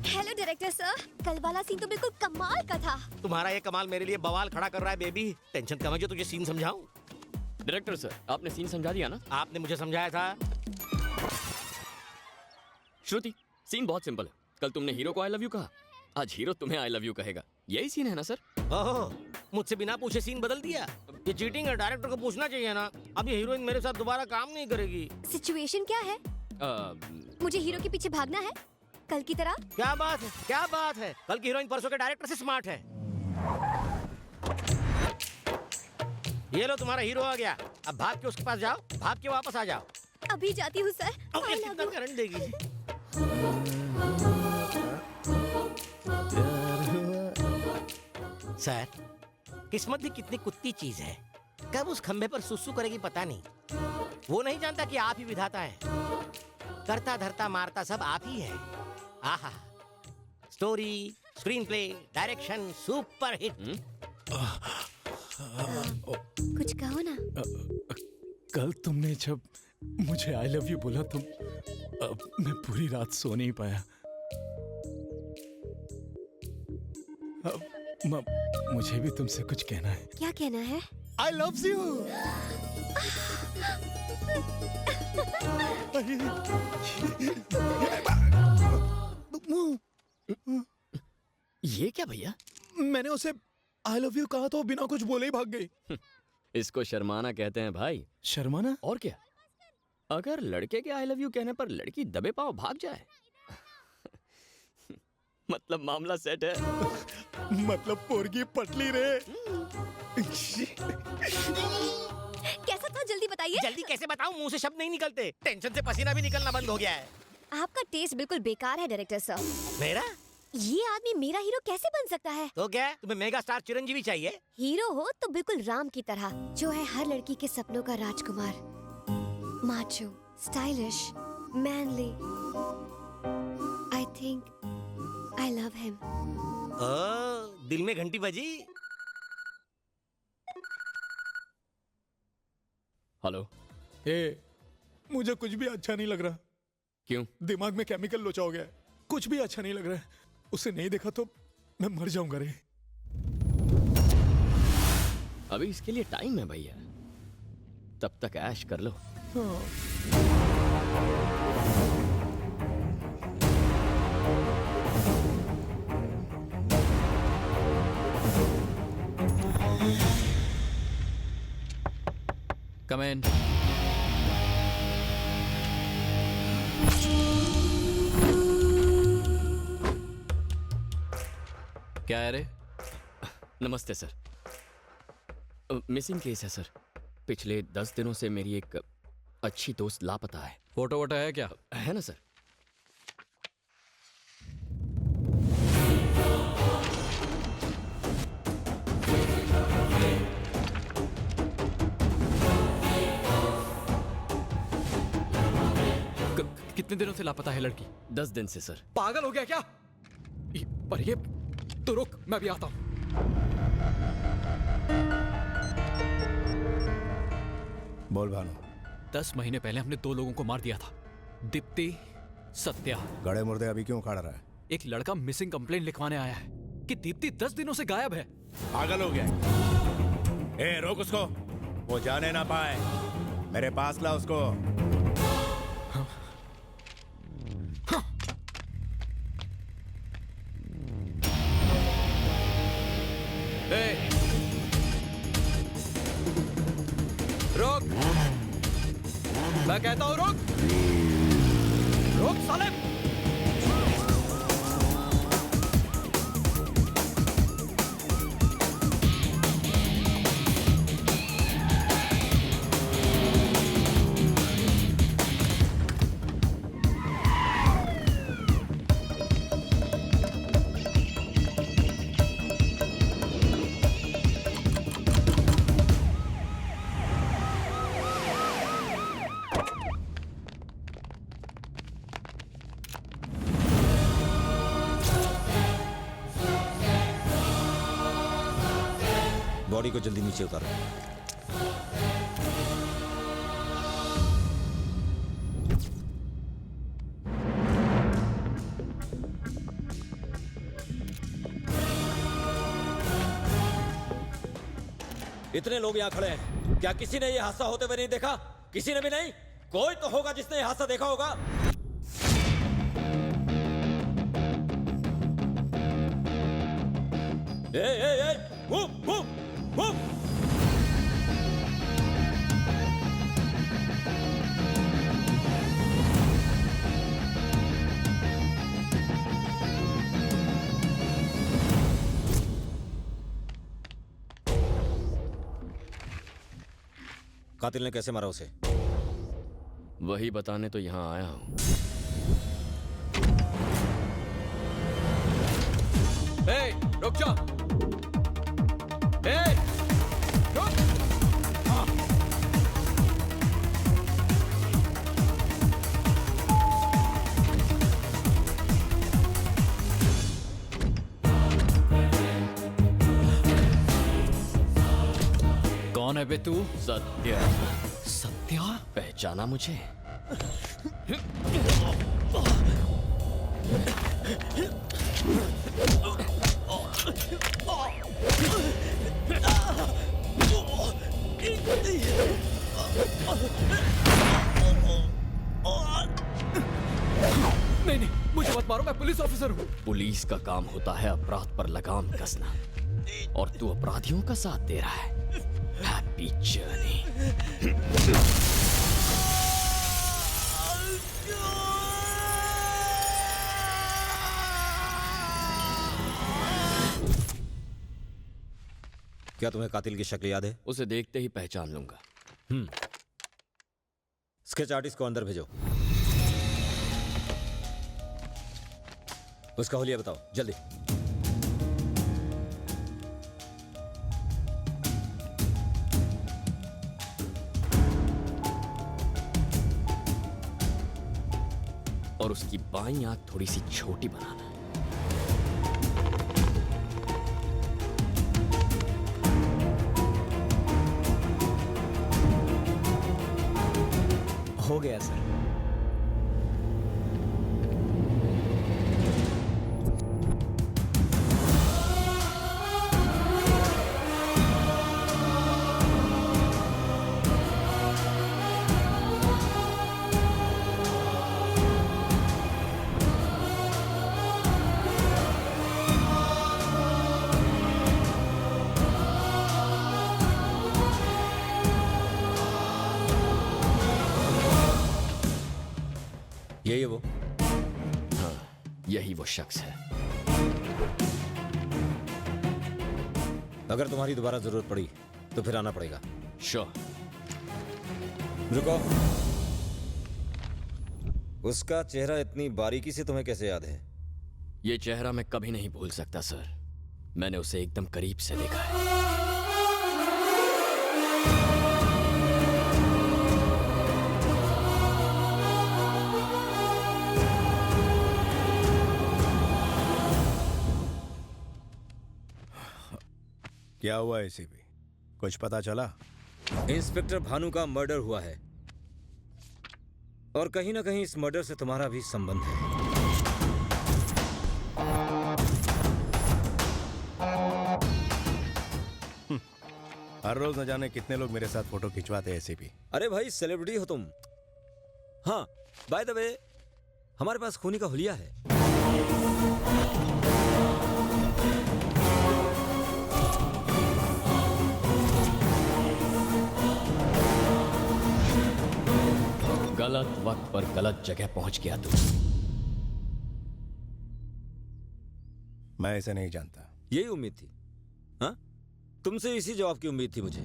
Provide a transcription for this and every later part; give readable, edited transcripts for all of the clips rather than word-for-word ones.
Hello director sir, कल वाला scene तो बिल्कुल कमाल का था। तुम्हारा ये कमाल मेरे लिए बवाल खड़ा कर रहा है बेबी। टेंशन कम है जो तुझे सीन समझाऊं। डायरेक्टर सर, आपने सीन समझा दिया ना? आपने मुझे समझाया था। श्रुति, सीन बहुत सिंपल है। कल तुमने हीरो को आई लव यू कहा, आज हीरो तुम्हें आई लव यू कहेगा। यही सीन है ना सर? ओह, मुझसे बिना पूछे सीन बदल दिया। ये चीटिंग है, डायरेक्टर को पूछना चाहिए ना। अब ये हीरोइन मेरे साथ दोबारा काम नहीं करेगी। सिचुएशन क्या है? मुझे हीरो के पीछे भागना है कल की तरह। क्या बात है, क्या बात है। कल की हीरोइन परसों के डायरेक्टर से स्मार्ट है। ये लो तुम्हारा हीरो आ गया। अब भाग के उसके पास जाओ, भाग के वापस आ जाओ। अभी जाती हूँ सर। अब ये कितना करंट देगी? सर, किस्मत भी कितनी कुत्ती चीज है। कब उस खंबे पर सुसु करेगी पता नहीं। वो नहीं जानता कि आप ही विधाता हैं। करता धरता मारता सब आप ही है। आहा, story, screen play, direction super hit. कुछ कहो ना। कल तुमने जब मुझे आई लव यू बोला तो मैं पूरी रात सो नहीं पाया। मुझे भी तुमसे कुछ कहना है। क्या कहना है? I love you. ये क्या भैया? मैंने उसे आई लव यू कहा तो बिना कुछ बोले ही भाग गई। इसको शर्माना कहते हैं भाई। शर्माना? और क्या, अगर लड़के के आई लव यू कहने पर लड़की दबे पांव भाग जाए मतलब मामला सेट है। मतलब पोरगी पटली रे। कैसा था जल्दी बताइए। जल्दी कैसे बताऊं, मुंह से शब्द नहीं निकलते। टेंशन से पसीना भी निकलना बंद हो गया है। आपका टेस्ट बिल्कुल बेकार है डायरेक्टर सर। मेरा? ये आदमी मेरा हीरो कैसे बन सकता है? तो क्या तुम्हें मेगा स्टार चिरंजीवी चाहिए? हीरो हो तो बिल्कुल राम की तरह, जो है हर लड़की के सपनों का राजकुमार। Macho, stylish, manly. I think I love him. Oh, दिल में घंटी बजी। हेलो। मुझे कुछ भी अच्छा नहीं लग रहा। क्यों? दिमाग में केमिकल लोचा हो गया है। कुछ भी अच्छा नहीं लग रहा है। उसे नहीं देखा तो मैं मर जाऊंगा रे। अभी इसके लिए टाइम है भैया, तब तक ऐश कर लो। कम इन। क्या है रे? नमस्ते सर। मिसिंग केस है सर। पिछले 10 दिनों से मेरी एक अच्छी दोस्त लापता है। फोटो वोटो है क्या? है ना सर? कितने दिनों से लापता है लड़की? 10 दिन से सर। पागल हो गया क्या? पर ये तो रुक, मैं भी आता हूं। बोल भानु। 10 महीने पहले हमने 2 लोगों को मार दिया था, दीप्ति, सत्या। गड़े मुर्दे अभी क्यों उखाड़ रहा है? एक लड़का मिसिंग कंप्लेंट लिखवाने आया है कि दीप्ति 10 दिनों से गायब है। पागल हो गया? ए, रोक उसको, वो जाने ना पाए। मेरे पास ला उसको। रोक, मैं कहता हूं रोक। रोक साले। बॉडी को जल्दी नीचे उतारो। इतने लोग यहाँ खड़े हैं, क्या किसी ने ये हादसा होते हुए नहीं देखा? किसी ने भी नहीं? कोई तो होगा जिसने ये हादसा देखा होगा। ए, मूव, मूव, मूव। कातिल ने कैसे मारा उसे? वही बताने तो यहाँ आया हूँ। रुक जा। रुक। कौन है बे तू? सत्य। सत्या? पहचाना मुझे? नहीं, मुझे मत मारो, मैं पुलिस ऑफिसर हूँ। पुलिस का काम होता है अपराध पर लगाम कसना, और तू अपराधियों का साथ दे रहा है। Happy journey. क्या तुम्हें कातिल की शक्ल याद है? उसे देखते ही पहचान लूंगा। स्केच आर्टिस्ट को अंदर भेजो। उसका हुलिया बताओ जल्दी। और उसकी बाईं आंख थोड़ी सी छोटी बनाना। हो गया सर। यही है वो? हाँ, यही वो शख्स है। अगर तुम्हारी दोबारा जरूरत पड़ी तो फिर आना पड़ेगा। श्योर। रुको। उसका चेहरा इतनी बारीकी से तुम्हें कैसे याद है? ये चेहरा मैं कभी नहीं भूल सकता सर। मैंने उसे एकदम करीब से देखा है। क्या हुआ एसीपी? कुछ पता चला? इंस्पेक्टर भानु का मर्डर हुआ है, और कहीं ना कहीं इस मर्डर से तुम्हारा भी संबंध है। हर रोज न जाने कितने लोग मेरे साथ फोटो खिंचवाते हैं एसीपी। अरे भाई, सेलिब्रिटी हो तुम। हाँ, बाय द वे, हमारे पास खूनी का हुलिया है। गलत वक्त पर गलत जगह पहुंच गया तू। मैं ऐसे नहीं जानता। यही उम्मीद थी। हाँ, तुमसे इसी जवाब की उम्मीद थी मुझे।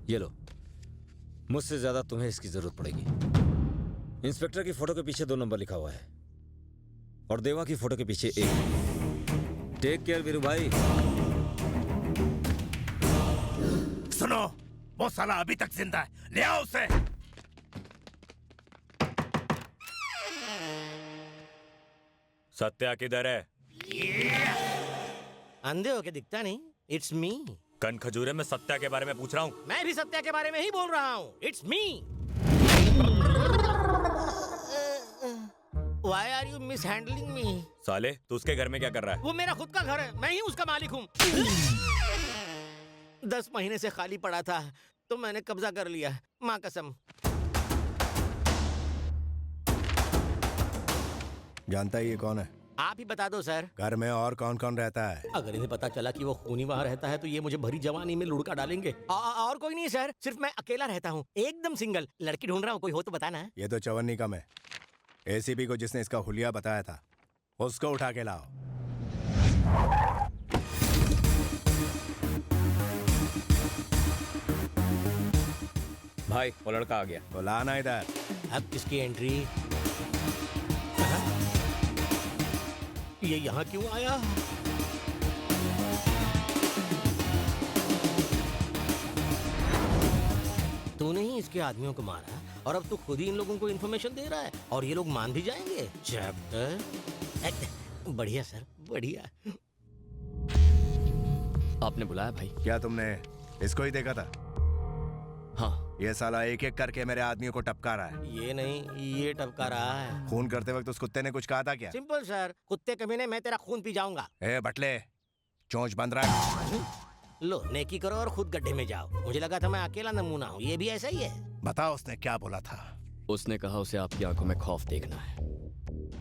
ये लो, मुझसे ज्यादा तुम्हें इसकी जरूरत पड़ेगी। इंस्पेक्टर की फोटो के पीछे 2 नंबर लिखा हुआ है, और देवा की फोटो के पीछे 1। टेक केयर वीरू भाई। सुनो, वो साला अभी तक जिंदा है, ले आओ उसे। सत्या किधर है? अंधे होके दिखता नहीं? It's me. कन खजूरे में सत्या के बारे में पूछ रहा हूँ। मैं भी सत्या के बारे में ही बोल रहा हूँ। It's me. Why are you mishandling me? साले, तू उसके घर में क्या कर रहा है? वो मेरा खुद का घर है, मैं ही उसका मालिक हूँ। 10 महीने से खाली पड़ा था तो मैंने कब्जा कर लिया, माँ कसम। जानता है ये कौन है? आप ही बता दो सर। घर में और कौन कौन रहता है? अगर इन्हें पता चला कि वो खूनी वहाँ रहता है तो ये मुझे भरी जवानी में लुढ़का डालेंगे। और कोई नहीं सर, सिर्फ मैं अकेला रहता हूँ, एकदम सिंगल। लड़की ढूंढ रहा हूँ, कोई हो तो बताना। ये तो चवन्नी कम है। एसीपी को जिसने इसका हुलिया बताया था उसको उठा के लाओ। भाई वो लड़का आ गया। तो लाना इधर। अब किसकी एंट्री? ये यहाँ क्यों आया? तूने ही इसके आदमियों को मारा और अब तू खुद ही इन लोगों को इन्फॉर्मेशन दे रहा है और ये लोग मान भी जाएंगे। चैप्टर बढ़िया सर, बढ़िया। आपने बुलाया भाई? क्या तुमने इसको ही देखा था? हाँ। ये साला एक एक करके मेरे आदमियों को टपका रहा है। ये नहीं, ये टपका रहा है। खून करते वक्त उस कुत्ते ने कुछ कहा था क्या? सिंपल सर, कुत्ते कमीने मैं तेरा खून पी जाऊंगा। ए बटले, चोंच बंद रहा। लो नेकी करो और खुद गड्ढे में जाओ। मुझे लगा था मैं अकेला नमूना हूँ, ये भी ऐसा ही है। बताओ उसने क्या बोला था? उसने कहा उसे आपकी आंखों में खौफ देखना है।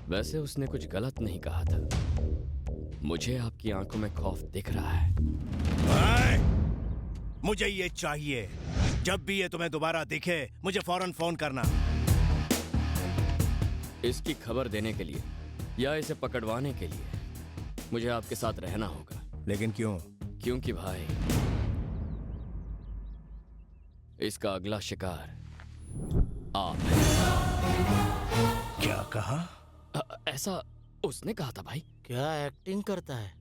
वैसे उसने कुछ गलत नहीं कहा था। मुझे आपकी आंखों में खौफ दिख रहा है। मुझे ये चाहिए। जब भी ये तुम्हें दोबारा दिखे मुझे फौरन फोन करना। इसकी खबर देने के लिए या इसे पकड़वाने के लिए मुझे आपके साथ रहना होगा। लेकिन क्यों? क्योंकि भाई इसका अगला शिकार आप हैं। क्या कहा? ऐसा उसने कहा था भाई। क्या एक्टिंग करता है?